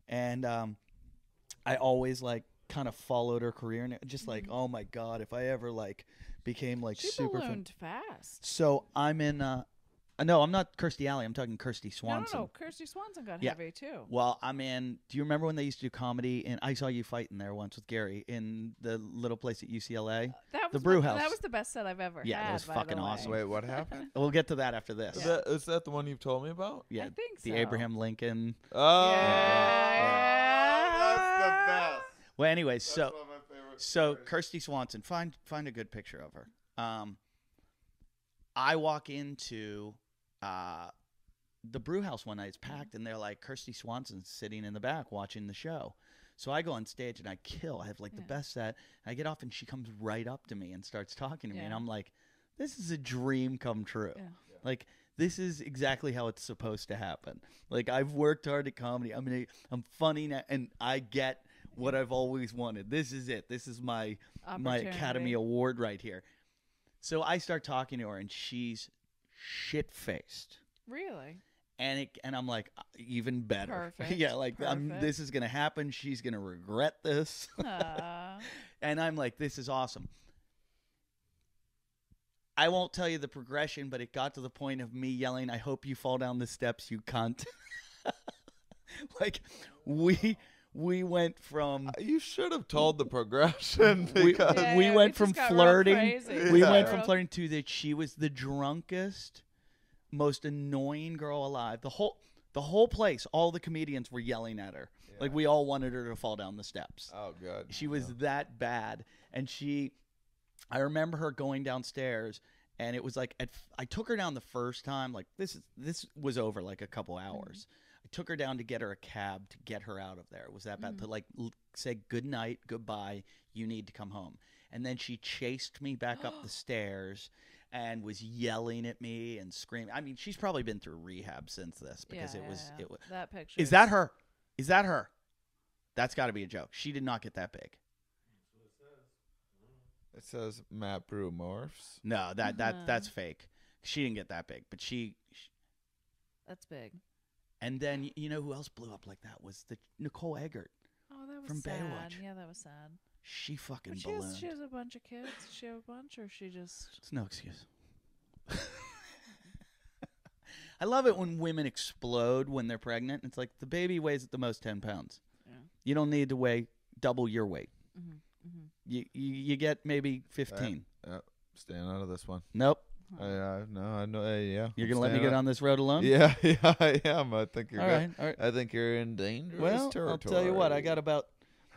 And I always like kind of followed her career and just like, oh my God, if I ever like became like She super ballooned fast. So I'm in, no, I'm not Kirstie Alley. I'm talking Kirsty Swanson. No. Kirsty Swanson got Yeah. heavy too. Well, I'm in. Do you remember when they used to do comedy? And I saw you fighting there once with Gary in the little place at UCLA. That The was brew my- house. That was the best set I've ever Yeah, that had. was by fucking the way. awesome. Wait, what happened? We'll get to that after this. Yeah. Is that the one you've told me about? Yeah, I think the so. Abraham Lincoln. Oh, Yeah. that's the best. Well, anyways, That's so one of my favorite so stories. Kirsty Swanson. Find a good picture of her. I walk into the brew house one night. It's packed, and they're like, Kirsty Swanson's sitting in the back watching the show. So I go on stage and I kill. I have like the Yeah. best set. I get off and she comes right up to me and starts talking to me, and Yeah. I'm like, this is a dream come true. Yeah. Like this is exactly how it's supposed to happen. Like I've worked hard at comedy. I mean, I'm funny now, and I get what I've always wanted. This is it. This is my Academy Opportunity. Award right here. So I start talking to her, and she's shit faced. Really? And I'm like, even better. Perfect. Yeah, like Perfect. this is gonna happen. She's gonna regret this. And I'm like, this is awesome. I won't tell you the progression, but it got to the point of me yelling, "I hope you fall down the steps, you cunt!" Like we went from You should have told the progression we, because Yeah, we yeah, went it from just got real flirting. crazy. We Yeah. went from Real- flirting to that she was the drunkest, most annoying girl alive. The whole place, all the comedians were yelling at her. Like we all wanted her to fall down the steps. oh good. She was that bad. And I remember her going downstairs And it was like I took her down the first time. Like this was over like a couple hours. I took her down to get her a cab to get her out of there. It was that bad to like say good night, goodbye. You need to come home. And then she chased me back up the stairs and was yelling at me and screaming. I mean, she's probably been through rehab since this because it was that picture. Is that her? Is that her? That's got to be a joke. She did not get that big. It says Matt Brew morphs. No, that's fake. She didn't get that big, but she That's big. And then you know who else blew up like that was the Nicole Eggert. Oh, that was from sad. Baywatch. Yeah, that was sad. She fucking But ballooned. she has a bunch of kids. Does she have a bunch, or she just? It's no excuse. I love it when women explode when they're pregnant. It's like the baby weighs at the most 10 pounds. Yeah. You don't need to weigh double your weight. Mm-hmm. You get maybe 15. Staying out of this one. Nope. No, I know. Yeah. You're gonna let me get on this road alone? Yeah, I am. I think you're All good. right. I think you're in dangerous Well, territory. I'll tell you what. I got about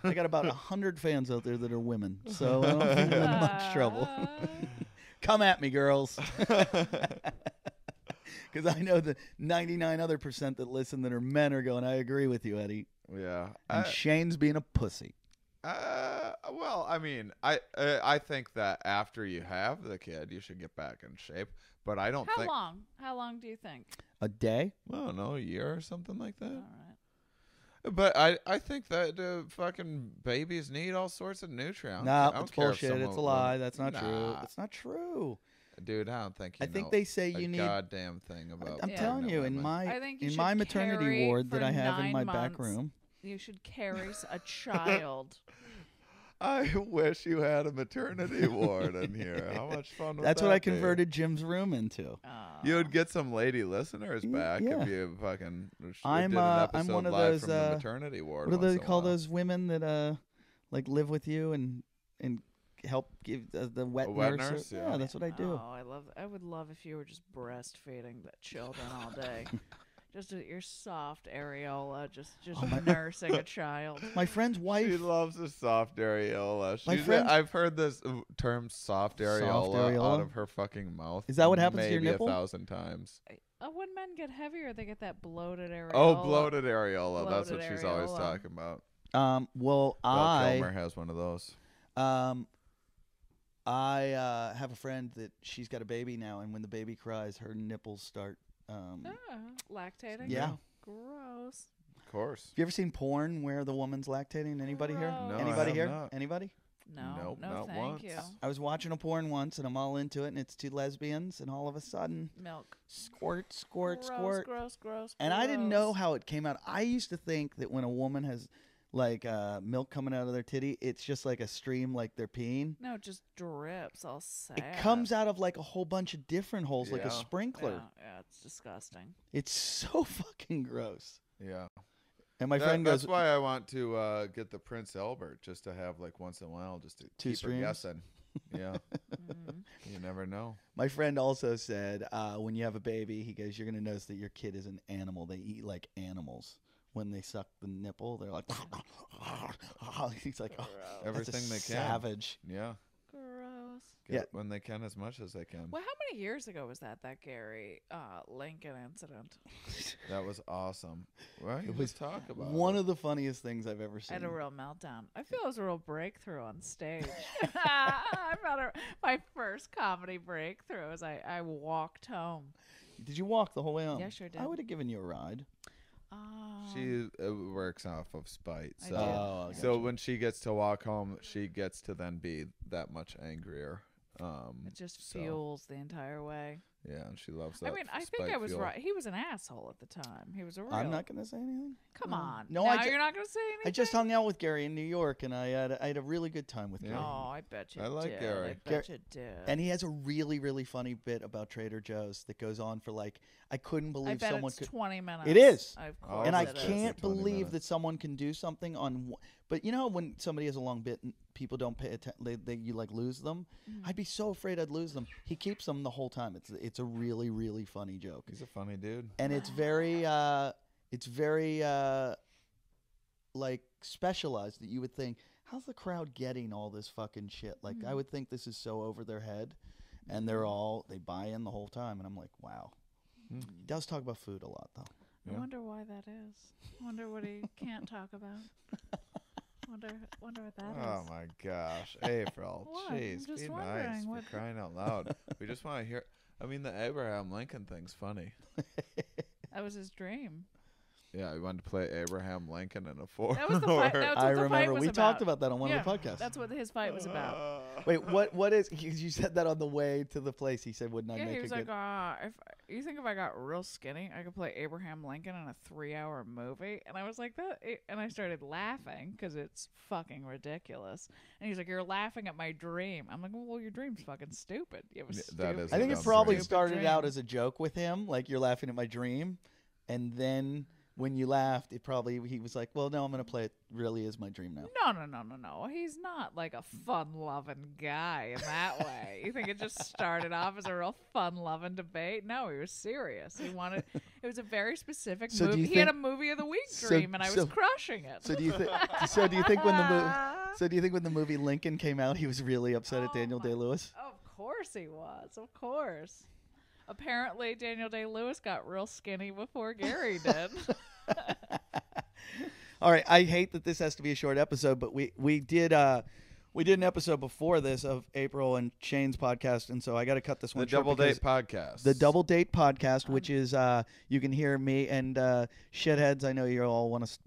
100 fans out there that are women, so I don't think I'm in much trouble. Come at me, girls. Because I know the 99 other percent that listen that are men are going, I agree with you, Eddie. Yeah. And Shane's being a pussy. Well, I mean, I think that after you have the kid, you should get back in shape. But I don't think. How long do you think? A day? Well, no, a year or something like that. All right. But I think that fucking babies need all sorts of nutrients. No, I it's don't care if bullshit. It's a someone- lie. That's not true. Nah. It's not true. Dude, I don't think you I think know they say a you need. goddamn thing about. I'm Yeah. telling you, in women. my I think you in should my maternity carry ward that for I have in 9 my back months. room. You should carry a child. I wish you had a maternity ward in here. How much fun would That's what I that be? converted Jim's room into. You would get some lady listeners back Yeah. if you fucking I'm, did an I'm episode one of live those, from the maternity ward. What do once they in a call while. those women that like live with you and help give the wet A wet nurse? nurse, yeah. That's what I do. Oh, I would love if you were just breastfeeding the children all day. Just your soft areola, just nursing a child. My friend's She wife. loves a soft areola. My She's friend's- I've heard this term soft areola, areola? out of her fucking mouth. Is that what happens to your maybe nipple? 1,000 times. When men get heavier, they get that bloated areola. Oh, bloated areola. That's what Bloated she's always areola. talking about. Well, Val Kilmer has one of those. I have a friend that she's got a baby now, and when the baby cries, her nipples start. Lactating. Yeah. Gross. Of course. Have you ever seen porn where the woman's lactating? Anybody here? No, I Anybody have here? not. Anybody? No. Nope, no, not thank once. you. I was watching a porn once, and I'm all into it, and it's two lesbians, and all of a sudden, Milk. squirt, squirt, Gross, squirt. gross. And I didn't know gross. how it came out. I used to think that when a woman has like milk coming out of their titty, it's just like a stream, like they're peeing. No, it just drips all sad. It comes out of like a whole bunch of different holes, like a Yeah. sprinkler. Yeah, it's disgusting. It's so fucking gross. Yeah. And my friend goes, That's why I want to get the Prince Albert, just to have like once in a while, just to Two keep her streams? guessing. Yeah. Mhm. You never know. my friend also said, when you have a baby, he goes, you're going to notice that your kid is an animal. They eat like animals. When they suck the nipple, they're like, he's like, oh, that's a Everything they can. savage. Yeah. Gross. Get Yeah. it when they can, as much as they can. Well, how many years ago was that Gary Lincoln incident? That was awesome. Right? It was talk about One it. of the funniest things I've ever I seen. had a real meltdown. I feel it was a real breakthrough on stage. I felt my first comedy breakthrough as I walked home. Did you walk the whole way home? Yeah, sure did. I would have given you a ride. She works off of spite. I So, did. Oh, I so gotcha. when she gets to walk home, she gets to then be that much angrier. It just so, fuels the entire way. Yeah, and she loves that. I mean, I think spite I was fuel. right. He was an asshole at the time. He was a real. I'm not going to say anything. Come No. on. No, now I ju- you're not going to say anything. I just hung out with Gary in New York, and I had a really good time with Yeah. Gary. Oh, I bet you I like did. Gary. I bet you did. And he has a really, really funny bit about Trader Joe's that goes on for like, I couldn't I believe bet someone it's could. 20 minutes. It is. Of Oh, course And I it is. can't For 20 believe minutes. that someone can do something on. But you know when somebody has a long bit and people don't pay attention, you like lose them. Mm. I'd be so afraid I'd lose them. He keeps them the whole time. It's a really, really funny joke, He's a funny dude. and it's very like specialized that you would think, how's the crowd getting all this fucking shit? Like I would think this is so over their head, and they buy in the whole time, and I'm like, wow. He does talk about food a lot, though. I wonder why that is. I wonder what he can't talk about. Wonder what that is. Oh my gosh, April, What? I'm jeez, just be wondering nice what- for crying out loud. We just want to hear. I mean, the Abraham Lincoln thing's funny. That was his dream. Yeah, we wanted to play Abraham Lincoln in a four. That was the fight. That's what I the fight remember was we about. talked about that on one yeah, of the podcasts. That's what his fight was about. Wait, what is? Because you said that on the way to the place. He said, "Wouldn't I Yeah, make he a was good?" like, if you think if I got real skinny, I could play Abraham Lincoln in a 3-hour movie. And I was like, and I started laughing because it's fucking ridiculous. And he's like, you're laughing at my dream. I'm like, well, your dream's fucking stupid. You have a Yeah, stupid, that is I a think it dumb probably dream. started out as a joke with him, like you're laughing at my dream, and then when you laughed, he was like, "Well, no, I'm gonna play it. Really, is my dream now." No. He's not like a fun-loving guy in that way. You think it just started off as a real fun-loving debate? No, he was serious. He wanted. It was a very specific So do movie. you He had a think- movie of the week so- dream, and I was so- crushing it. So do you think? So do you think when the movie? So do you think when the movie Lincoln came out, he was really upset at Oh Daniel my- Day-Lewis? Of course he was. Of course. Apparently, Daniel Day-Lewis got real skinny before Gary did. All right, I hate that this has to be a short episode, but we did an episode before this of April and Shane's podcast, and so I got to cut this one The short Double because Date podcast. the Double Date podcast, which is you can hear me and shitheads. I know you all want to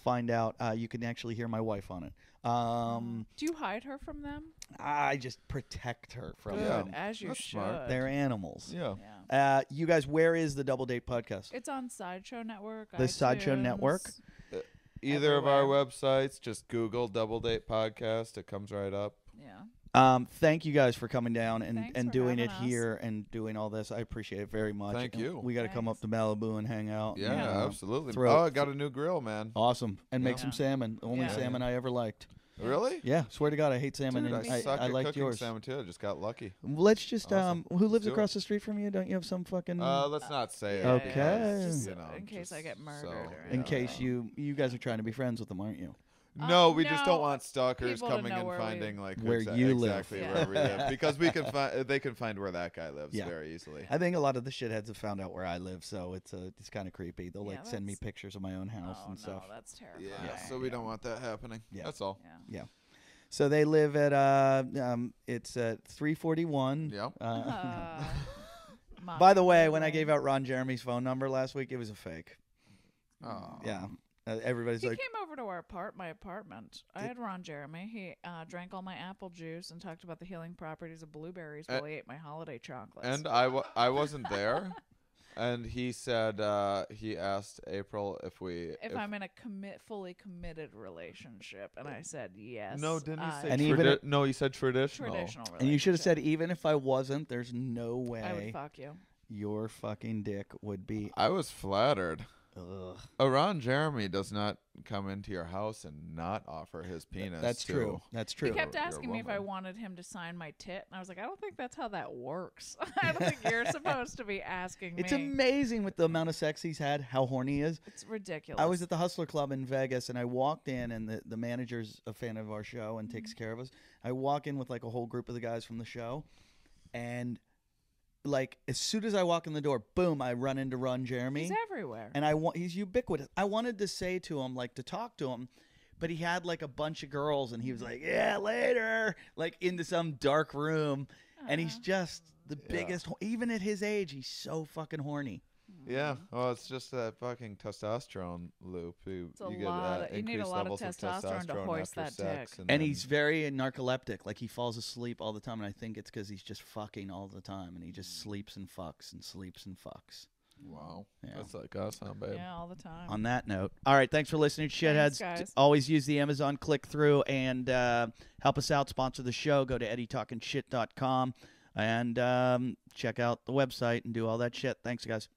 find out. You can actually hear my wife on it. Do you hide her from them? I just protect her from Yeah. them. As you that's should. smart. They're animals. Yeah. Yeah. You guys, where is the Double Date podcast? It's on Sideshow Network. The Sideshow iTunes. Network? Either of our Everywhere. websites, just Google Double Date podcast. It comes right up. Yeah. Thank you guys for coming down Thanks and for doing it having us. here and doing all this. I appreciate it very much. Thank And you. We got to come up to Malibu and hang out. Yeah, and, absolutely. throw- Oh, I got a new grill, man. Awesome. And make Yeah. some salmon. The only Yeah. salmon I ever liked. Really? Yeah, swear to God, I hate salmon. Dude, and I suck I at liked cooking yours. salmon too. I just got lucky. Let's just Awesome. who lives do it. across the street from you? Don't you have some fucking Let's not say it. Yeah, Okay. because, Just you know, in case I get just murdered so, or in yeah. case you guys are trying to be friends with them, aren't you? No, we just no, don't want stalkers people to coming know and where we- finding like Where you live. exactly Yeah. where we live because we can find they can find where that guy lives Yeah. very easily. I think a lot of the shitheads have found out where I live, so it's kind of creepy. They'll Yeah, like send me that's- pictures of my own house Oh, and stuff. no, that's terrifying. Yeah, so we don't want that happening. Yeah. That's all. Yeah. So they live at it's at 341. Yep. By the way, when I gave out Ron Jeremy's phone number last week, it was a fake. Oh. Yeah. Everybody's He like, came over to my apartment. I had Ron Jeremy. He drank all my apple juice and talked about the healing properties of blueberries while he ate my holiday chocolates. And I wasn't there, and he said he asked April if I'm in a fully committed relationship, and I said yes. No, didn't he say And even no? He said traditional. traditional relationship? and you should have said, even if I wasn't, there's no I would way fuck you. your fucking dick would be. I was flattered. Ugh. Ron Jeremy does not come into your house and not offer his penis. That's to- true. That's He true. kept You're a asking me if I woman. wanted him to sign my tit, and I was like, I don't think that's how that works. I don't think you're supposed to be asking It's me. amazing with the amount of sex he's had, how horny he is. It's ridiculous. I was at the Hustler Club in Vegas, and I walked in, and the manager's a fan of our show and takes care of us. I walk in with like a whole group of the guys from the show, and like as soon as I walk in the door, boom, I run into Ron Jeremy. He's everywhere. And he's ubiquitous. I wanted to say to him, like, to talk to him, but he had like a bunch of girls, and he was like, "Yeah, later," like into some dark room, and he's just the biggest. Even at his age, he's so fucking horny. Yeah. Well, it's just that fucking testosterone loop. You a get lot of- you need a increased lot of levels testosterone to hoist after that sex, dick. And then- he's very narcoleptic. Like he falls asleep all the time, and I think it's because he's just fucking all the time, and he just sleeps and fucks and sleeps and fucks. wow. Yeah. That's like us, huh, babe? Yeah, all the time. On that note, all right, thanks for listening, shitheads. guys. Always use the Amazon click-through and help us out, sponsor the show. Go to eddietalkinshit.com and check out the website and do all that shit. Thanks, guys.